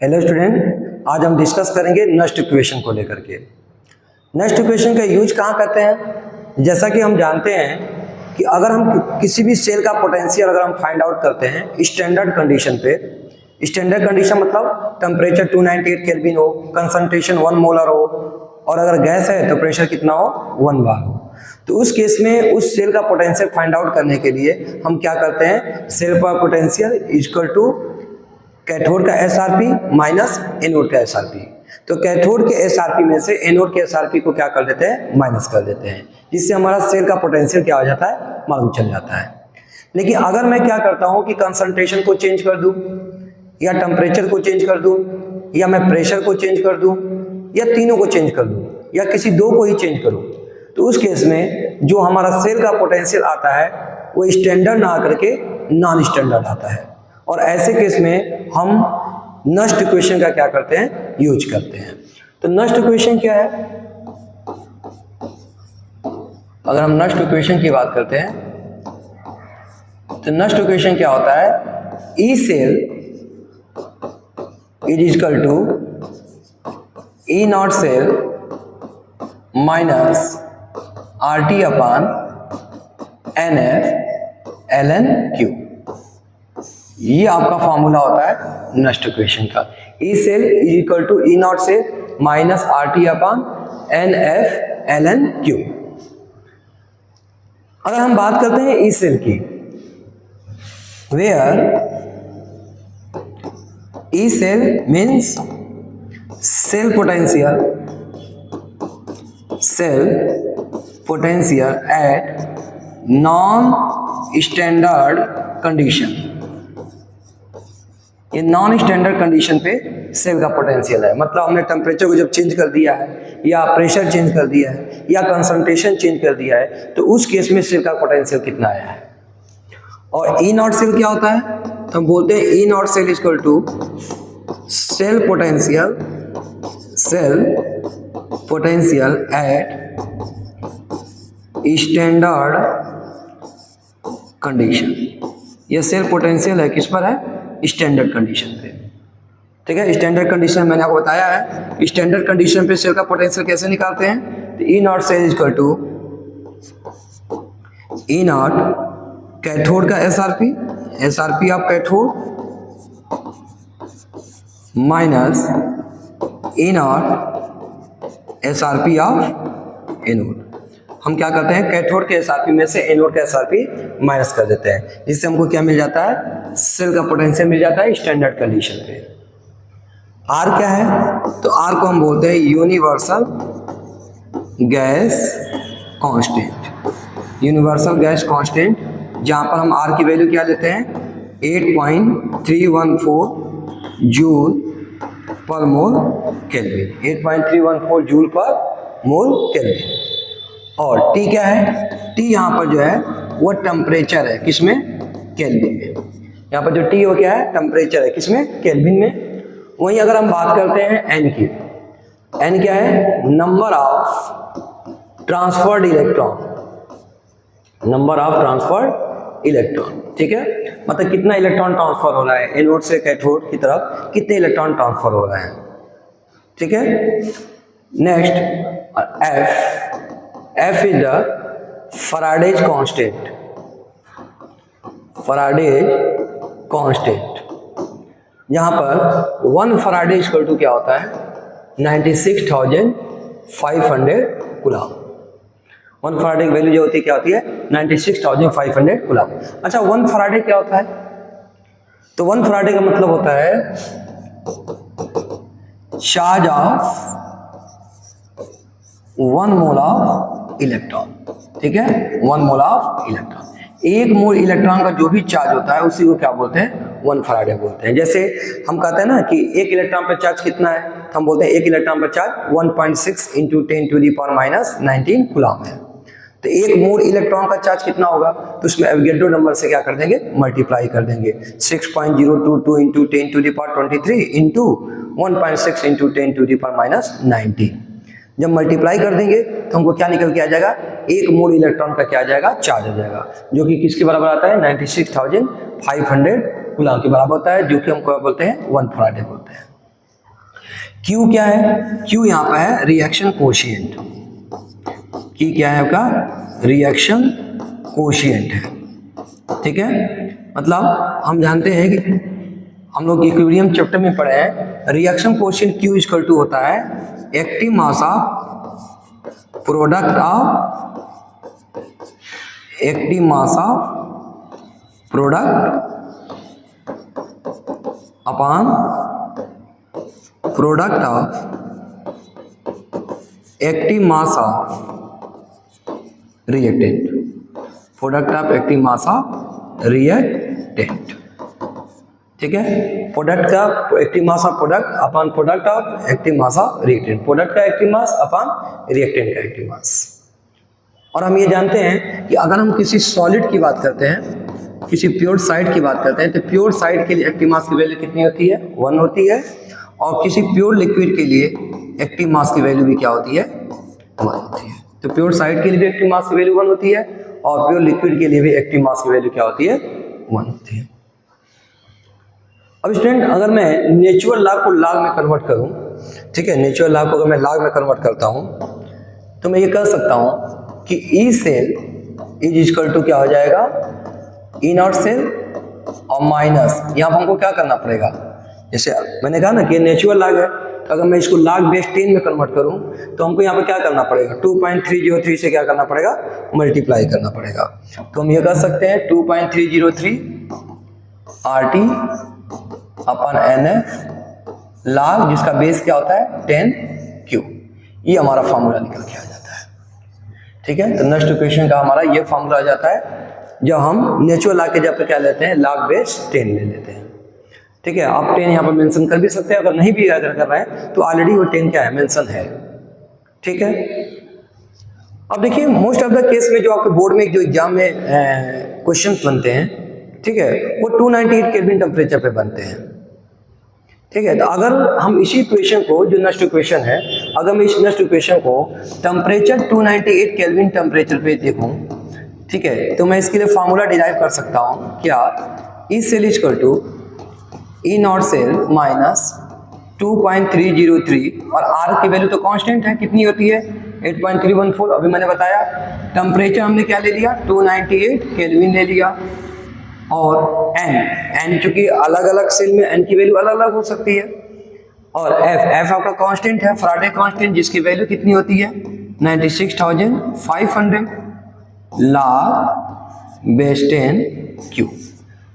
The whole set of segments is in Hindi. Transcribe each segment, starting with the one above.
हेलो स्टूडेंट, आज हम डिस्कस करेंगे नस्ट इक्वेशन को लेकर के। नस्ट इक्वेशन का यूज कहाँ करते हैं? जैसा कि हम जानते हैं कि अगर हम किसी भी सेल का पोटेंशियल अगर हम फाइंड आउट करते हैं स्टैंडर्ड कंडीशन पे, स्टैंडर्ड कंडीशन मतलब टेम्परेचर 298 केल्विन हो, कंसंट्रेशन 1 मोलर हो, और अगर गैस है तो प्रेशर कितना हो 1 बार हो, तो उस केस में उस सेल का पोटेंशियल फाइंड आउट करने के लिए हम क्या करते हैं? सेल का पोटेंशियल इक्वल टू कैथोड का एसआरपी माइनस एनोड का एसआरपी। तो कैथोड के एसआरपी में से एनोड के एसआरपी को क्या कर देते हैं? माइनस कर देते हैं, जिससे हमारा सेल का पोटेंशियल क्या हो जाता है? मालूम चल जाता है। लेकिन अगर मैं क्या करता हूं कि कंसंट्रेशन को चेंज कर दूं, या टेम्परेचर को चेंज कर दूं, या मैं प्रेशर को चेंज कर दूं, या तीनों को चेंज कर दूं, या किसी दो को ही चेंज करूं, तो उस केस में जो हमारा सेल का पोटेंशियल आता है वो स्टैंडर्ड ना करके नॉन स्टैंडर्ड आता है। और ऐसे केस में हम नस्ट इक्वेशन का क्या करते हैं? यूज करते हैं। तो नस्ट इक्वेशन क्या है? अगर हम नस्ट इक्वेशन की बात करते हैं तो नस्ट इक्वेशन क्या होता है? E cell is equal to E not cell minus R T upon N F L N Q. ये आपका फॉर्मूला होता है नस्ट इक्वेशन का। E cell is equal to E not cell minus R T upon N F L N Q. अगर हम बात करते हैं ई सेल की, where E cell means cell potential at non standard condition. ये नॉन स्टैंडर्ड कंडीशन पे सेल का पोटेंशियल है। मतलब हमने टेम्परेचर को जब चेंज कर दिया है, या प्रेशर चेंज कर दिया है, या कंसंट्रेशन चेंज कर दिया है, तो उस केस में सेल का पोटेंशियल कितना आया है। और ई नॉट सेल क्या होता है? तो हम बोलते हैं E not cell equal to cell potential at standard condition. ये सेल पोटेंशियल है किस पर है? स्टैंडर्ड कंडीशन पे। ठीक है, स्टैंडर्ड कंडीशन मैंने आपको बताया है। स्टैंडर्ड कंडीशन पे सेल का पोटेंशियल कैसे निकालते हैं? तो E not cell equal to E not cathode का SRP of cathode minus E not SRP of anode. हम क्या करते हैं? कैथोड के एसआरपी में से एनोड का एसआरपी माइनस कर देते हैं, जिससे हमको क्या मिल जाता है? सेल का पोटेंशियल मिल जाता है स्टैंडर्ड कंडीशन पे। आर क्या है? तो आर को हम बोलते हैं universal gas constant. Universal gas constant, जहां पर हम आर की वैल्यू क्या लेते हैं? 8.314 जूल पर मोल केल्विन। 8.314 जूल पर मोल केल्विन। और टी क्या है? टी यहाँ पर जो है वो टेम्परेचर है, किसमें? केल्विन में। यहाँ पर जो टी हो क्या है? टेम्परेचर है, किसमें? केल्विन में। वहीं अगर हम बात करते हैं एन की, एन क्या है? Number of transferred electron, number of transferred electron. ठीक है, मतलब कितना इलेक्ट्रॉन ट्रांसफर हो रहा है एनोड से कैथोड की तरफ, कितने इलेक्ट्रॉन ट्रांसफर हो रहे हैं। ठीक है, next F is the Faraday's constant. यहाँ पर 1 फैराडे इक्वल टू क्या होता है? 96,500 कूलम। 1 फैराडे की वैल्यू जो होती है क्या होती है? 96,500 कूलम। अच्छा, 1 फैराडे क्या होता है? तो 1 फैराडे का मतलब होता है charge of 1 mole of electron. ठीक है, 1 mole of electron. 1 mole electron का जो भी चार्ज होता है उसी को क्या बोलते हैं? 1 फैराडे बोलते हैं। जैसे हम कहते हैं ना कि 1 इलेक्ट्रॉन पर चार्ज कितना है, तो हम बोलते हैं 1 इलेक्ट्रॉन पर चार्ज 1.6 इंटू 10⁻⁻19 कूलम है। तो 1 मोल इलेक्ट्रॉन का चार्ज कितना होगा? तो उसमें एवोगैड्रो नंबर से क्या कर देंगे? मल्टीप्लाई कर देंगे। 6.022 इंटू 10⁻23 इंटू 1.6 इंटू 10⁻⁻19। जब मल्टीप्लाई कर देंगे तो हमको क्या निकल के आ जाएगा? 1 मोल इलेक्ट्रॉन का क्या आ जाएगा? चार्ज आ जाएगा, जो कि किसके बराबर आता है? 96,500 कूलम के बराबर होता है, जो कि हम क्या बोलते हैं? 1 फैराडे बोलते हैं। Q क्या है? Q यहाँ पे है रिएक्शन कोशिएंट। Q क्या है आपका? रिएक्शन कोशिएंट है। ठीक है, मतलब हम जानते हैं कि हम लोग इक्विलिब्रियम चैप्टर में पढ़े हैं, reaction quotient Q equal to होता है active mass of product of active mass of product upon product of active mass of reactant, product of active mass of reactant. ठीक है, प्रोडक्ट का active mass of product upon product of active mass of reactant, product का एक्टिव मास अपॉन रिएक्टेंट का एक्टिव मास। और हम ये जानते हैं कि अगर हम किसी सॉलिड की बात करते हैं, किसी प्योर साइड की बात करते हैं, तो प्योर साइड के लिए एक्टिव मास की वैल्यू कितनी होती है? 1 होती है। और किसी प्योर लिक्विड के लिए एक्टिव मास की वैल्यू भी क्या होती है? 1 होती है। तो प्योर साइड के लिए भी एक्टिव मास की वैल्यू 1 होती है और प्योर लिक्विड के लिए भी एक्टिव मास की वैल्यू क्या होती है? 1 होती है। अब स्टूडेंट, अगर मैं नेचुरल लॉ को लॉग में कन्वर्ट करूं, ठीक है, नेचुरल लॉ को अगर मैं लॉग में कन्वर्ट करता हूं तो मैं ये कह सकता हूं कि E cell is equal to क्या हो जाएगा? ई नॉट सेल और माइनस, यहाँ पर हमको क्या करना पड़ेगा? जैसे मैंने कहा ना कि नेचुरल लॉग है, तो अगर मैं इसको log बेस 10 में कन्वर्ट करूं तो हमको यहाँ पे क्या करना पड़ेगा? 2.303 से क्या करना पड़ेगा? मल्टीप्लाई करना पड़ेगा। तो हम ये कर सकते हैं 2.303 RT अपन NF log, जिसका बेस क्या होता है? 10Q। ये हमारा फार्मूला निकल के आ जाता है। ठीक है, तो नेक्स्ट इक्वेशन का हमारा ये फार्मूला आ जाता है जब हम नेचुरल लॉग के जब पे क्या लेते हैं? log बेस 10 ले लेते हैं। ठीक है, आप 10 यहाँ पर मेंशन कर भी सकते हैं, अगर नहीं भी अगर कर रहे हैं तो ऑलरेडी वो 10 क्या है? मेंशन है। ठीक है, अब देखिए मोस्ट ऑफ द केस में जो आपके बोर्ड में जो एग्जाम में क्वेश्चंस बनते हैं, ठीक है, वो 298 केल्विन टेम्परेचर पे बनते हैं। ठीक है, तो अगर हम इसी इक्वेशन को, जो नेक्स्ट इक्वेशन है, अगर मैं इस नेक्स्ट इक्वेशन को टेम्परेचर 298 केल्विन टेम्परेचर पे देखूं, ठीक है, तो मैं इसके लिए फार्मूला डिराइव कर सकता हूँ क्या? E cell equal to E not cell minus 2.303 और आर की वैल्यू तो कांस्टेंट है, कितनी होती है? 8.314। अभी मैंने बताया टेम्परेचर हमने क्या ले लिया? 298 केल्विन ले लिया। और एन चूंकि अलग अलग सेल में एन की वैल्यू अलग अलग हो सकती है। और एफ आपका कांस्टेंट है, फैराडे कांस्टेंट, जिसकी वैल्यू कितनी होती है? 96,500 log बेस 10Q।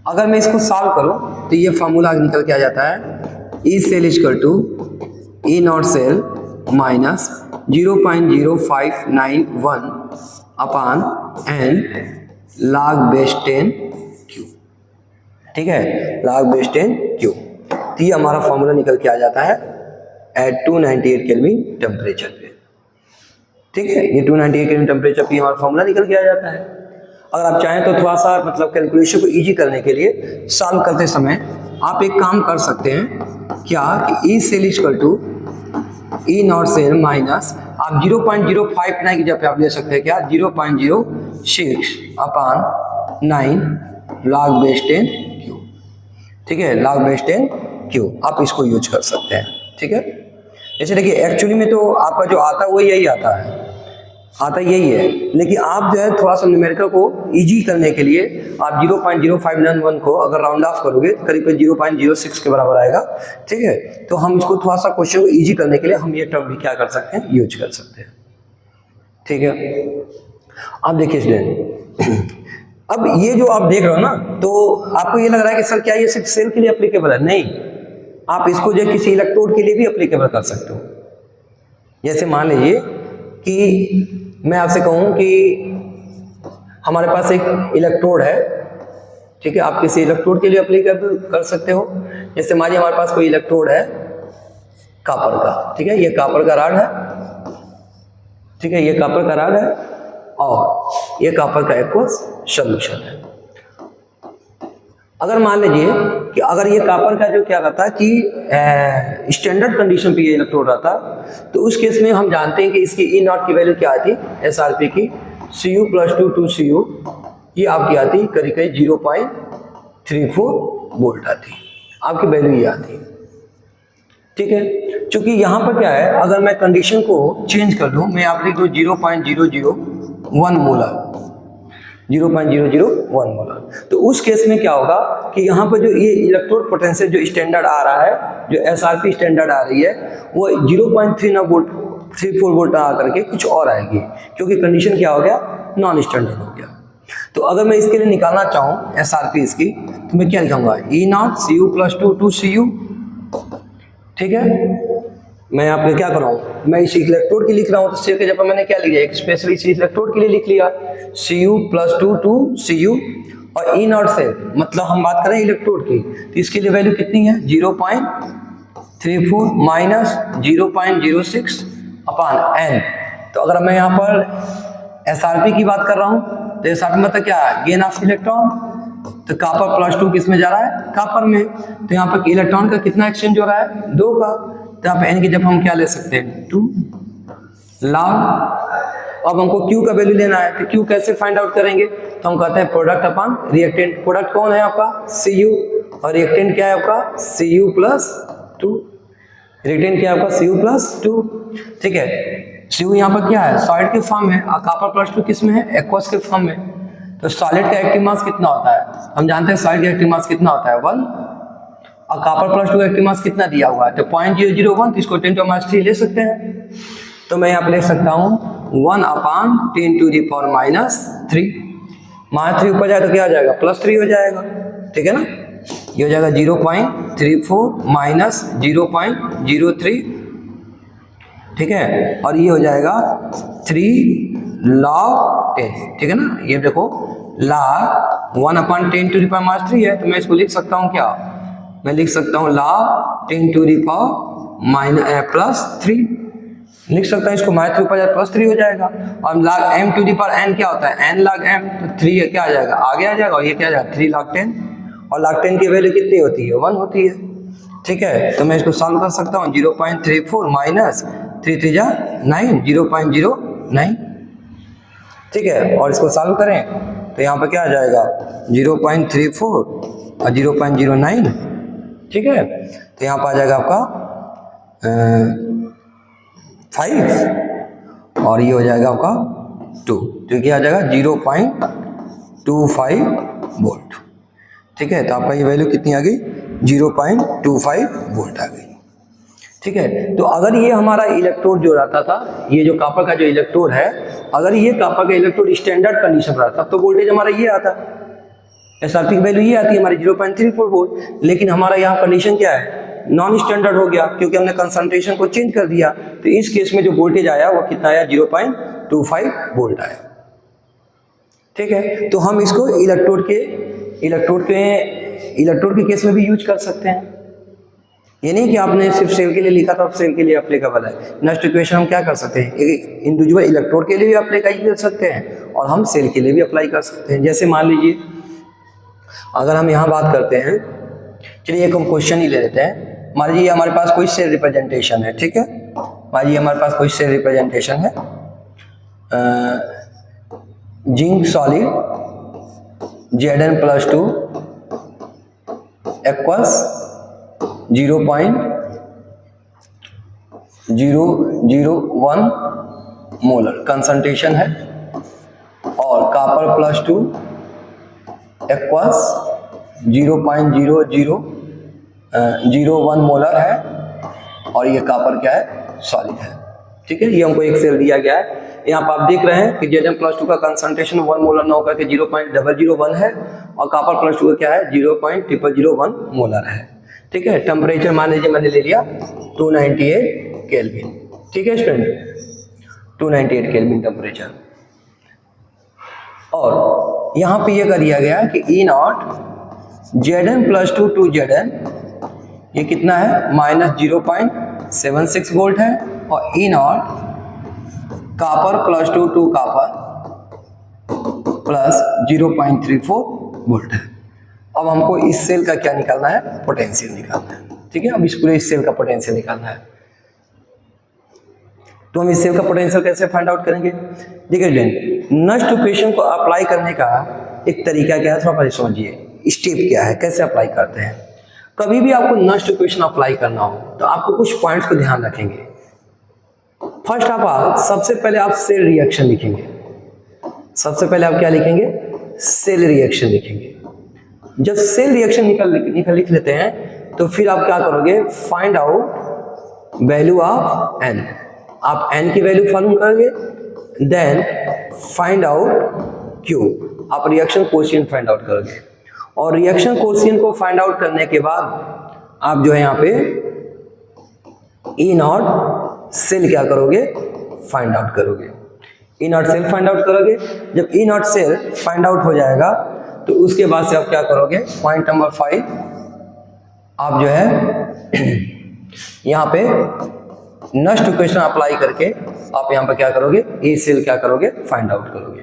अगर मैं इसको सॉल्व करूं तो ये फार्मूला निकल के आ जाता है E cell equal to E not cell minus 0.0591 upon N log base 10Q। ठीक है, log बेस 10Q। तो ये हमारा फार्मूला निकल के आ जाता है एट 298 केल्विन टेम्परेचर पे। ठीक है, ये 298 केल्विन टेम्परेचर पे हमारा फार्मूला निकल के आ जाता है। अगर आप चाहें तो थोड़ा सा मतलब कैलकुलेशन को इजी करने के लिए सॉल्व करते समय आप एक काम कर सकते हैं क्या? कि E cell equal to E not cell minus, आप 0.059 की जगह पे आप ले सकते हैं क्या? 0.06 अपॉन 9 log बेस 10Q। ठीक है, log बेस 10Q आप इसको यूज कर सकते हैं। ठीक है, जैसे देखिए एक्चुअली में तो आपका जो आता है वो यही आता है, यही है, लेकिन आप जो है थोड़ा सा न्यूमेरिकल को इजी करने के लिए आप 0.0591 को अगर राउंड ऑफ करोगे तो करीब 0.06 के बराबर आएगा। ठीक है, तो हम इसको थोड़ा सा क्वेश्चन को इजी करने के लिए हम ये टर्म भी क्या कर सकते हैं? यूज कर सकते हैं। ठीक है, अब देखिए स्टूडेंट, अब ये जो आप देख रहे हो ना, तो आपको ये लग रहा है कि सर क्या ये सिर्फ सेल के लिए एप्लीकेबल है? नहीं, आप इसको जो किसी इलेक्ट्रोड के लिए भी एप्लीकेबल कर सकते हो। जैसे मान लीजिए कि मैं आपसे कहूं कि हमारे पास एक इलेक्ट्रोड है, ठीक है, आप किसी इलेक्ट्रोड के लिए एप्लीकेबल कर सकते हो। जैसे मान लीजिए हमारे पास कोई इलेक्ट्रोड है कॉपर का, ठीक है, ये कॉपर का रॉड है, ठीक है, ये कॉपर का रॉड है और ये कॉपर का एक्वस सॉल्यूशन है। अगर मान लीजिए कि अगर ये कॉपर का जो क्या रहता है कि स्टैंडर्ड कंडीशन पे ये इलेक्ट्रोड रहता, तो उस केस में हम जानते हैं कि इसकी ई नॉट की वैल्यू क्या आती? SRP की Cu + 2 ये आपकी आती करीब 0.34 वोल्ट आती, आपकी वैल्यू ये आती। ठीक है। क्योंकि यहाँ पर क्या है, अगर मैं कंडीशन को चेंज कर दूं, मैं आप लिख दूं 0.001 मोलर, 0.001 मोलर, तो उस केस में क्या होगा कि यहाँ पर जो ये इलेक्ट्रोड पोटेंशियल जो स्टैंडर्ड आ रहा है, जो SRP स्टैंडर्ड आ रही है, वो 0.34 वोल्ट आ करके कुछ और आएगी, क्योंकि कंडीशन क्या हो गया, नॉन स्टैंडर्ड हो गया। तो अगर मैं इसके लिए निकालना चाहूँ SRP इसकी, तो मैं क्या लिखूंगा, E0 Cu + 2 Cu, ठीक है। मैं यहाँ पे क्या कर रहा हूँ, मैं इस इलेक्ट्रोड की लिख रहा हूँ, तो सेल के जगह मैंने क्या लिया, एक स्पेशली इस इलेक्ट्रोड के लिए लिख लिया Cu + 2 Cu, और E0 से मतलब हम बात करें इलेक्ट्रोड की, तो इसके लिए वैल्यू कितनी है, 0.34 माइनस 0.06 अपान n। तो अगर मैं यहाँ पर SRP की बात कर रहा हूँ, तो SRP मतलब क्या है, गेन ऑफ इलेक्ट्रॉन, तो कॉपर +2 किस में जा रहा है, कॉपर में, तो यहाँ पर इलेक्ट्रॉन का कितना एक्सचेंज हो रहा है, 2 का, तो यहाँ पे n की जब हम क्या ले सकते हैं, 2 log। अब हमको Q का वैल्यू लेना है, तो Q कैसे फाइंड आउट करेंगे, तो हम कहते हैं प्रोडक्ट अपॉन रिएक्टेंट। प्रोडक्ट कौन है आपका, Cu, और रिएक्टेंट क्या है आपका, Cu + 2, रिएक्टेंट क्या है आपका, Cu + 2, ठीक है। Cu यहाँ पर क्या है, सॉलिड के फॉर्म में, और कॉपर +2 किस में है, एक्वस के फॉर्म में। तो सॉलिड का एक्टिव मास कितना होता है, हम जानते हैं सॉलिड का एक्टिव मास कितना होता है, 1, और कॉपर +2 का एक्टिव मास कितना दिया हुआ है, तो 0.001, तो इसको 10⁻³ ले सकते हैं। तो मैं यहाँ पे लिख सकता हूँ 1/10⁻³ -3 ऊपर जाए तो क्या हो जाएगा, +3 हो जाएगा, ठीक है ना। ये हो जाएगा 0.34 - 0.03, ठीक है, और ये हो जाएगा 3 log 10, ठीक है ना। ये देखो log 1/10⁻³ है, तो मैं इसको लिख सकता हूँ क्या, मैं लिख सकता हूँ log 10⁻³ +3 लिख सकता हूँ, इसको माइनस 3 ऊपर जाए +3 हो जाएगा। और log m⁻n क्या होता है, n log m, तो 3 क्या आ जाएगा, आगे आ जाएगा, और ये क्या आ जाएगा 3 log 10, और log 10 की वैल्यू कितनी होती है, 1 होती है, ठीक है। तो मैं इसको सॉल्व कर सकता हूँ, 0.34 माइनस 3 3 9, 0.09, ठीक है। और इसको सॉल्व करें तो यहाँ पर क्या आ जाएगा, 0.34 और 0.09, ठीक है। तो यहाँ पर आ जाएगा आपका 5, और ये हो जाएगा आपका 2, तो क्या आ जाएगा 0.25 वोल्ट, ठीक है। तो आपका ये वैल्यू कितनी आ गई, 0.25 वोल्ट आ गई, ठीक है। तो अगर ये हमारा इलेक्ट्रोड जो रहता था, ये जो कॉपर का जो इलेक्ट्रोड है, अगर ये कॉपर का इलेक्ट्रोड स्टैंडर्ड कंडीशन रहता, तो वोल्टेज हमारा ये आता, SRP की वैल्यू ये आती है हमारी 0.34 वोल्ट। लेकिन हमारा यहाँ कंडीशन क्या है, नॉन स्टैंडर्ड हो गया, क्योंकि हमने कंसंट्रेशन को चेंज कर दिया। तो इस केस में जो वोल्टेज आया वो कितना आया, 0.25 वोल्ट आया, ठीक है। तो हम इसको इलेक्ट्रोड के केस में भी यूज कर सकते हैं। ये नहीं कि आपने सिर्फ सेल के लिए लिखा था, सेल के लिए अप्लीकेबल है। नेक्स्ट इक्वेशन हम क्या कर सकते हैं, एक इंडिविजुअल इलेक्ट्रोड के लिए भी अप्लाई कर सकते हैं, और हम सेल के लिए भी अप्लाई कर सकते हैं। जैसे मान लीजिए अगर हम यहाँ बात करते हैं, चलिए एक हम क्वेश्चन ही ले लेते हैं। मान लीजिए हमारे पास कोई सेल रिप्रेजेंटेशन है, ठीक है। मान लीजिए हमारे पास कोई सेल रिप्रेजेंटेशन है, zinc solid Zn+2 aqueous 0.001 molar concentration है, और कॉपर +2 एक्वस 0.0001 मोलर है, और ये कॉपर क्या है, सॉलिड है, ठीक है। ये हमको एक सेल दिया गया है। यहाँ पर आप देख रहे हैं कि Zn+2 का कंसंट्रेशन 1 मोलर ना होकर के 0.001 है, और कॉपर +2 का क्या है, 0.001 मोलर है, ठीक है। टेम्परेचर मान लीजिए मैंने ले लिया 298 केल्विन, ठीक है स्टूडेंट, 298 केल्विन टेम्परेचर। और यहाँ पे ये कर दिया गया कि E0 Zn+2 to Zn ये कितना है, -0.76 वोल्ट है, और E0 copper +2 to copper plus 0.34 volt है। अब हमको इस सेल का क्या निकालना है, पोटेंशियल निकालना है, ठीक है। अब इस पूरे इस सेल का पोटेंशियल निकालना है। तो हम इस सेल का पोटेंशियल कैसे फाइंड आउट करेंगे, देखिए नेक्स्ट इक्वेशन को अप्लाई करने का एक तरीका क्या है, थोड़ा समझिए, स्टेप क्या है, कैसे अप्लाई करते हैं। कभी भी आपको नेक्स्ट इक्वेशन अप्लाई करना हो तो तो आपको कुछ पॉइंट्स को ध्यान रखेंगे। फर्स्ट आप सबसे पहले आप सेल रिएक्शन लिखेंगे। सबसे पहले आप क्या लिखेंगे? सेल रिएक्शन लिखेंगे। जब सेल रिएक्शन लिख लेते हैं तो फिर आप क्या करोगे? Find out value of N. आप एन की वैल्यू फाइंड करोगे, देन फाइंड आउट क्यू। आप रिएक्शन कोएफिशिएंट फाइंड आउट करोगे, और रिएक्शन कोएफिशिएंट को फाइंड आउट करने के बाद आप जो है यहाँ पे ई नॉट सेल क्या करोगे? फाइंड आउट करोगे। ई नॉट सेल फाइंड आउट करोगे। जब ई नॉट सेल फाइंड आउट हो जाएगा तो उसके बाद से आप क्या करोगे? पॉइंट नंबर 5 आप जो है यहाँ पे नेक्स्ट इक्वेशन अप्लाई करके आप यहाँ पे क्या करोगे? ई सेल क्या करोगे? फाइंड आउट करोगे।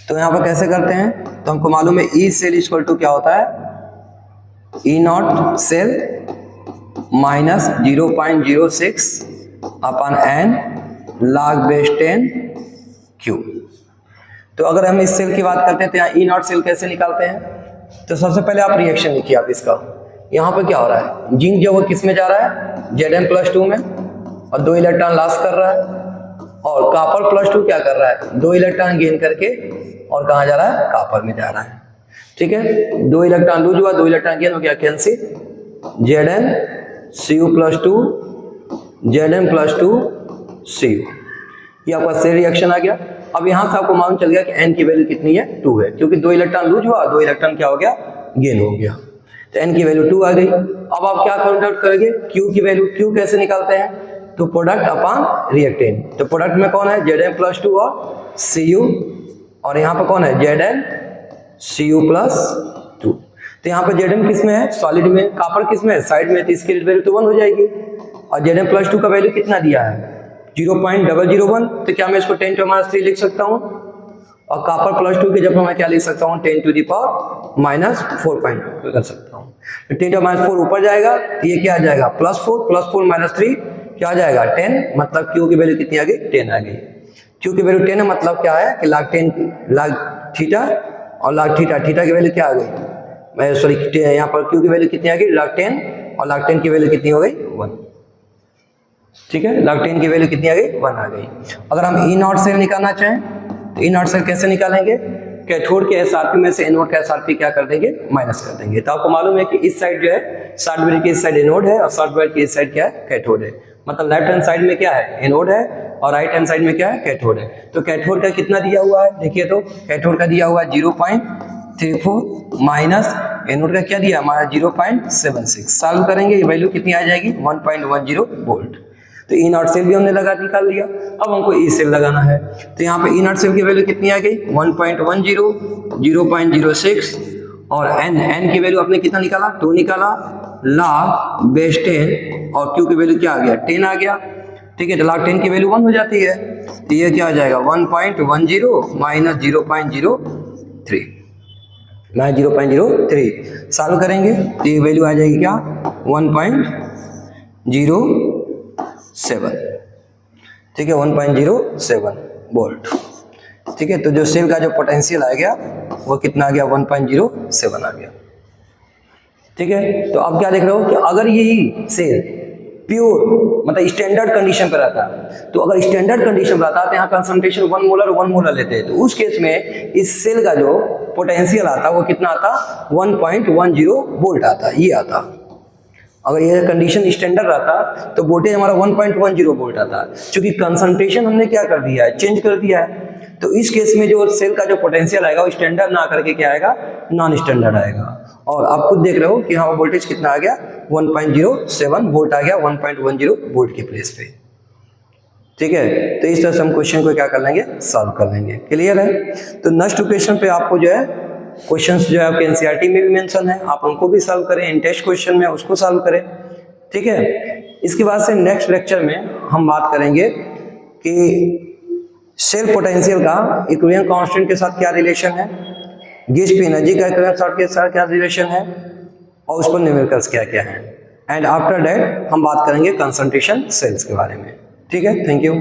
तो यहाँ पर कैसे करते हैं? तो हमको मालूम है ई सेल इक्वल टू क्या होता है? ई नॉट सेल माइनस 0.06 अपन एन log बेस 10 क्यू। तो अगर हम इस सेल की बात करते हैं तो यहाँ ई नॉट सेल कैसे निकालते हैं? तो सबसे पहले आप रिएक्शन लिखिए आप इसका। यहाँ पर क्या हो रहा है? जिंक जो वो किस में जा रहा है? Zn+2 में, और 2 इलेक्ट्रॉन लॉस कर रहा है, और कॉपर +2 क्या कर रहा है? 2 इलेक्ट्रॉन गेन करके और कहाँ जा रहा है? कॉपर में जा रहा है। ठीक है, 2 इलेक्ट्रॉन लूज हुआ, 2 इलेक्ट्रॉन गेन हो गया, कैंसिल। Zn(Cu+2) Zn+2 Cu, ये आपका सेल रिएक्शन आ गया। अब यहाँ से आपको मालूम चल गया कि n की वैल्यू कितनी है? 2 है, क्योंकि 2 इलेक्ट्रॉन लूज हुआ, 2 इलेक्ट्रॉन क्या हो गया? गेन हो गया। तो n की वैल्यू 2 आ गई। अब आप क्या फाइंड आउट करेंगे? q की वैल्यू। q कैसे निकालते हैं? तो प्रोडक्ट अपॉन रिएक्टेंट। तो प्रोडक्ट में कौन है? Zn+2 और Cu, और यहाँ पर कौन है? Zn(Cu+2). तो यहाँ पर Zn किस में है? सॉलिड में। कॉपर किस में है? साइड में। तो इसकी वैल्यू तो 1 हो जाएगी। और Zn+2 का वैल्यू कितना दिया है? 0.001। तो क्या मैं इसको 10⁻³ लिख सकता हूँ? और कॉपर +2 के जगह मैं क्या लिख सकता हूँ? 10⁻⁴ कर सकता हूँ। तो 10⁻⁴ ऊपर जाएगा तो ये क्या आ जाएगा? +4 +4 -3 क्या आ जाएगा? 10। मतलब क्यू की वैल्यू कितनी आ गई? 10 आ गई। क्यू की वैल्यू 10 है, मतलब क्या है कि log थीटा और log थीटा की वैल्यू क्या आ गई? मैं सॉरी, यहाँ पर क्यू की वैल्यू कितनी आ गई? log 10, और log 10 की वैल्यू कितनी हो गई? 1। ठीक है, log 10 की वैल्यू कितनी आ गई? 1 आ गई। अगर हम ई नॉट सेल निकालना चाहें तो ई नॉट सेल कैसे निकालेंगे? कैथोड के एसआरपी में से एनोड का एसआरपी क्या कर देंगे? माइनस कर देंगे। तो आपको मालूम है कि इस साइड जो है शॉर्ट बेड की इस साइड एनोड है, और शॉर्ट बेड की इस साइड क्या है? कैथोड है। मतलब लेफ्ट हैंड साइड में क्या है? एनोड है, और राइट हैंड साइड में क्या है? कैथोड है। तो कैथोड का कितना दिया हुआ है? देखिए, तो कैथोड का दिया हुआ है 0.34 माइनस एनोड का क्या दिया हमारा? 0.76। सॉल्व करेंगे, ये वैल्यू कितनी आ जाएगी? 1.10 वोल्ट। तो ई नॉट सेल भी हमने निकाल लिया। अब हमको ई सेल लगाना है। तो यहाँ पे ई नॉट सेल की वैल्यू कितनी आ गई? 1.10, 0.06, और n की वैल्यू आपने कितना निकाला? 2 निकाला, log बेस 10, और q की वैल्यू क्या आ गया? 10 आ गया। ठीक है, तो log 10 की वैल्यू 1 हो जाती है। तो ये क्या आ जाएगा? 1.10 माइनस 0.03 सॉल्व करेंगे तो ये वैल्यू आ जाएगी क्या? 1.07। ठीक है, 1.07 वोल्ट। ठीक है, तो जो सेल का जो पोटेंशियल आ गया वो कितना आ गया? 1.07 आ गया। ठीक है, तो अब क्या देख रहे हो कि अगर यही सेल प्योर मतलब स्टैंडर्ड कंडीशन पे रहता, तो अगर स्टैंडर्ड कंडीशन पे रहता तो यहाँ कंसंट्रेशन 1 मोलर लेते हैं, तो उस केस में इस सेल का जो पोटेंशियल आता वो कितना आता? 1.10 वोल्ट आता, ये आता। अगर ये कंडीशन स्टैंडर्ड रहता तो वोल्टेज हमारा 1.10 वोल्ट आता। क्योंकि कंसंट्रेशन हमने क्या कर दिया है? चेंज कर दिया है। तो इस केस में जो सेल का जो पोटेंशियल आएगा वो स्टैंडर्ड ना करके क्या आएगा? नॉन स्टैंडर्ड आएगा। और आप खुद देख रहे हो कि हाँ वोल्टेज कितना आ गया? 1.07 वोल्ट आ गया 1.10 वोल्ट के प्लेस पे। ठीक है, तो इस तरह से हम क्वेश्चन को क्या कर लेंगे? सॉल्व कर लेंगे। क्लियर है? तो नेक्स्ट क्वेश्चन पे आपको जो है क्वेश्चंस जो है आपके एनसीईआरटी में भी मेंशन है, आप उनको भी सॉल्व करें, इन टेस्ट क्वेश्चन में उसको सॉल्व करें। ठीक है, इसके बाद से नेक्स्ट लेक्चर में हम बात करेंगे कि सेल पोटेंशियल का इक्विलिब्रियम कांस्टेंट के साथ क्या रिलेशन है, गैस की एनर्जी का इक्विलिब्रियम के साथ क्या रिलेशन है, और उस पर न्यूमेरिकल्स क्या क्या हैं। एंड आफ्टर दैट हम बात करेंगे कंसंट्रेशन सेल्स के बारे में। ठीक है, थैंक यू।